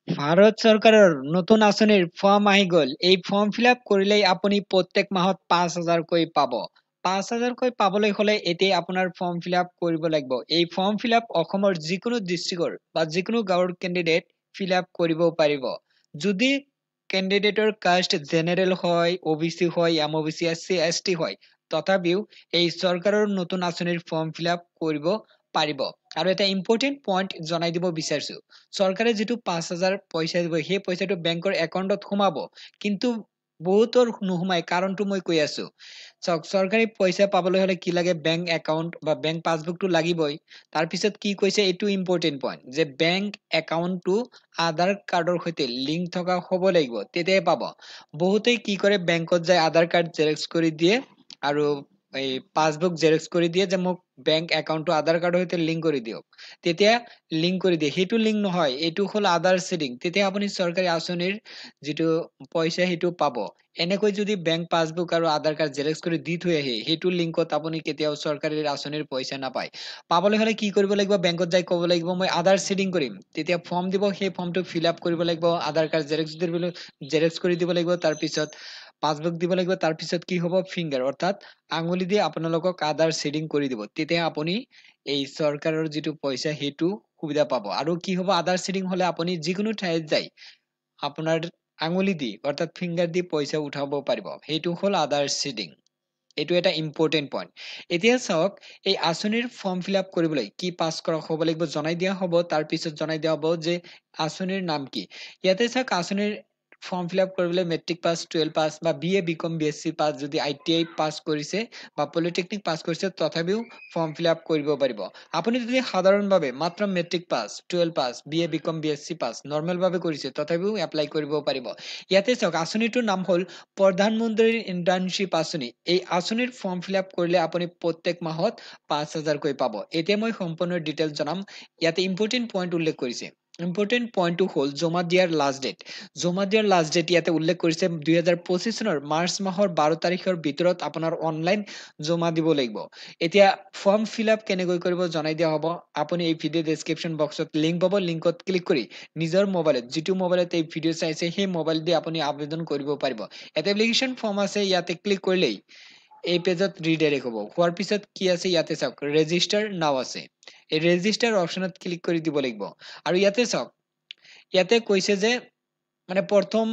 ভাৰত চৰকাৰৰ নতুন আঁচনিৰ ফৰ্ম আহি গ'ল। এই ফৰ্ম ফিল আপ কৰিলেই আপুনি প্ৰত্যেক মাহত 5,000কৈ পাব। 5,000কৈ পাবলৈ হ'লে এতিয়া আপোনাৰ ফৰ্ম ফিল আপ কৰিব লাগিব। এই ফৰ্ম ফিল আপ অসমৰ যিকোনো ডিষ্ট্ৰিক্টৰ বা যিকোনো গাঁৱৰ কেণ্ডিডেট ফিল আপ কৰিব পাৰিব। যদি কেণ্ডিডেটৰ কাষ্ট জেনেৰেল হয়, OBC হয়, MOBC, SC, ST হয়, তথাপিও এই চৰকাৰৰ নতুন আঁচনিৰ ফৰ্ম ফিল আপ কৰিব পাৰিব। আৰু এটা ইম্পৰ্টেণ্ট পইণ্ট জনাই দিব বিচাৰিছো। চৰকাৰে যিটো 5,000 পইচা দিব সেই পইচাটো বেংকৰ একাউণ্টত সোমাব, কিন্তু বহুতৰ নোসোমাই, কাৰণটো মই কৈ আছো। চাওক, চৰকাৰী পইচা পাবলৈ হলে কি লাগে? বেংক একাউণ্ট বা বেংক পাছবুকটো লাগিবই। তাৰপিছত কি কৈছে, এইটো ইম্পৰ্টেণ্ট পইণ্ট, যে বেংক একাউণ্টটো আধাৰ কাৰ্ডৰ সৈতে লিংক থকা হ'ব লাগিব, তেতিয়াই পাব। বহুতেই কি কৰে, বেংকত যায় আধাৰ কাৰ্ড জেৰক্স কৰি দিয়ে আৰু এই পাছবুক জেৰক্স কৰি দিয়ে যে মোক বেংক একাউণ্টটো আধাৰ কাৰ্ডৰ সৈতে লিংক কৰি দিয়ক। তেতিয়া লিংক কৰি দিয়ে, সেইটো লিংক নহয়, এইটো হ'ল আধাৰ চিডিং। তেতিয়া আপুনি চৰকাৰী আঁচনিৰ যিটো পইচা সেইটো পাব। এনেকৈ যদি বেংক পাছবুক আৰু আধাৰ কাৰ্ড জেৰক্স কৰি দি থৈ আহে, সেইটো লিংকত আপুনি কেতিয়াও চৰকাৰী আঁচনিৰ পইচা নাপায়। পাবলৈ হলে কি কৰিব লাগিব? বেংকত যাই ক'ব লাগিব মই আধাৰ চিডিং কৰিম। তেতিয়া ফৰ্ম দিব, সেই ফৰ্মটো ফিল আপ কৰিব লাগিব, আধাৰ কাৰ্ড জেৰক্স কৰি দিব লাগিব, তাৰপিছত পাছবুক দিব লাগিব। তাৰপিছত কি হ'ব? ফিংগাৰ অৰ্থাৎ আঙুলি দিয়ে আপোনালোকক আধাৰ চিডিং কৰি দিব। তেতিয়া আপুনি এই চৰকাৰৰ যিটো পইচা সেইটো সুবিধা পাব। আৰু কি হ'ব? আধাৰ চিডিং হলে আপুনি যিকোনো ঠাইত যাই আপোনাৰ আঙুলি দি অৰ্থাৎ ফিংগাৰ দি পইচা উঠাব পাৰিব। সেইটো হ'ল আধাৰ চিডিং। এইটো এটা ইম্পৰ্টেণ্ট পইণ্ট। এতিয়া চাওক, এই আঁচনিৰ ফৰ্ম ফিল আপ কৰিবলৈ কি পাছ কৰা হ'ব লাগিব জনাই দিয়া হ'ব। তাৰপিছত জনাই দিয়া হ'ব যে আঁচনিৰ নাম কি। ইয়াতে চাওক, আঁচনিৰ ফৰ্ম ফিল আপ কৰিবলৈ মেট্ৰিক পাছ, 12 পাছ বা BA, BCom, BSc পাছ, যদি ITI পাছ কৰিছে বা পলিটেকনিক পাছ কৰিছে, তথাপিও ফৰ্ম ফিল আপ কৰিব পাৰিব। আপুনি যদি সাধাৰণভাৱে মাত্ৰ মেট্ৰিক পাছ, 12 পাছ, BA, BCom, BSc পাছ নৰ্মেল ভাৱে কৰিছে, তথাপিও এপ্লাই কৰিব পাৰিব। ইয়াতে চাওক, আঁচনিটোৰ নাম হ'ল প্ৰধানমন্ত্ৰীৰ ইণ্টাৰ্ণশ্বিপ আঁচনি। এই আঁচনিৰ ফৰ্ম ফিল আপ কৰিলে আপুনি প্ৰত্যেক মাহত 5,000কৈ পাব। এতিয়া মই সম্পূৰ্ণ ডিটেইলছ জনাম। ইয়াতে ইম্পৰ্টেণ্ট পইণ্ট উল্লেখ কৰিছে। ইম্পৰ্টেণ্ট পইণ্টটো হ'ল জমা দিয়াৰ লাষ্ট ডেট। জমা দিয়াৰ লাষ্ট ডেট ইয়াতে উল্লেখ কৰিছে 2025 চনৰ মাৰ্চ মাহৰ 12 তাৰিখৰ ভিতৰত আপোনাৰ অনলাইন জমা দিব লাগিব। এতিয়া ফৰ্ম ফিল আপ কেনেকৈ কৰিব জনাই দিয়া হ'ব। আপুনি এই ভিডিঅ' ডেছক্ৰিপশ্যন বক্সত লিংক পাব, লিংকত ক্লিক কৰি নিজৰ মোবাইলত, যিটো মোবাইলত এই ভিডিঅ' চাইছে সেই মোবাইল দি আপুনি আবেদন কৰিব পাৰিব। এটা এপ্লিকেশ্যন ফৰ্ম আছে, ইয়াতে ক্লিক কৰিলেই এই পেজত ৰিডাইৰেক্ট হ'ব। হোৱাৰ পিছত কি আছে ইয়াতে চাওক, ৰেজিষ্টাৰ নাও আছে। এই ৰেজিষ্টাৰ অপশ্যনত ক্লিক কৰি দিব লাগিব। আৰু ইয়াতে চাওক, ইয়াতে কৈছে যে মানে প্ৰথম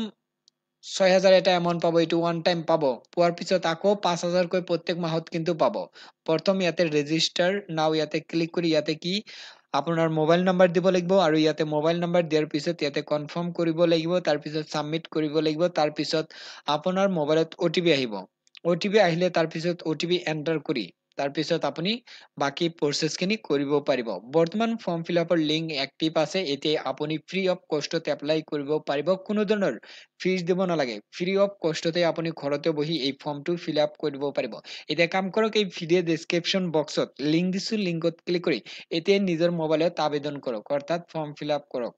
6,000 এটা এমাউণ্ট পাব, এইটো ওৱান টাইম পাব। পোৱাৰ পিছত আকৌ 5,000কৈ প্ৰত্যেক মাহত কিন্তু পাব। প্ৰথম ইয়াতে ৰেজিষ্টাৰ নাও, ইয়াতে ক্লিক কৰি ইয়াতে কি আপোনাৰ মোবাইল নাম্বাৰ দিব লাগিব। আৰু ইয়াতে মোবাইল নাম্বাৰ দিয়াৰ পিছত ইয়াতে কনফাৰ্ম কৰিব লাগিব, তাৰপিছত চাবমিট কৰিব লাগিব। তাৰপিছত আপোনাৰ মোবাইলত OTP আহিব। OTP আহিলে তাৰপিছত OTP এণ্টাৰ কৰি তাৰপিছত আপুনি বাকী প্ৰচেছখিনি কৰিব পাৰিব। বৰ্তমান ফৰ্ম ফিল আপৰ লিংক এক্টিভ আছে। এতিয়া আপুনি ফ্ৰী অফ কষ্টত এপ্লাই কৰিব পাৰিব। কোনো ধৰণৰ ফিজ দিব নালাগে। ফ্ৰী অফ কষ্টতে আপুনি ঘৰতে বহি এই ফৰ্মটো ফিল আপ কৰিব পাৰিব। এতিয়া কাম কৰক, এই ভিডিঅ' ডেছক্ৰিপশ্যন বক্সত লিংক দিছো, লিংকত ক্লিক কৰি এতিয়া নিজৰ মোবাইলত আবেদন কৰক, অৰ্থাৎ ফৰ্ম ফিল আপ কৰক।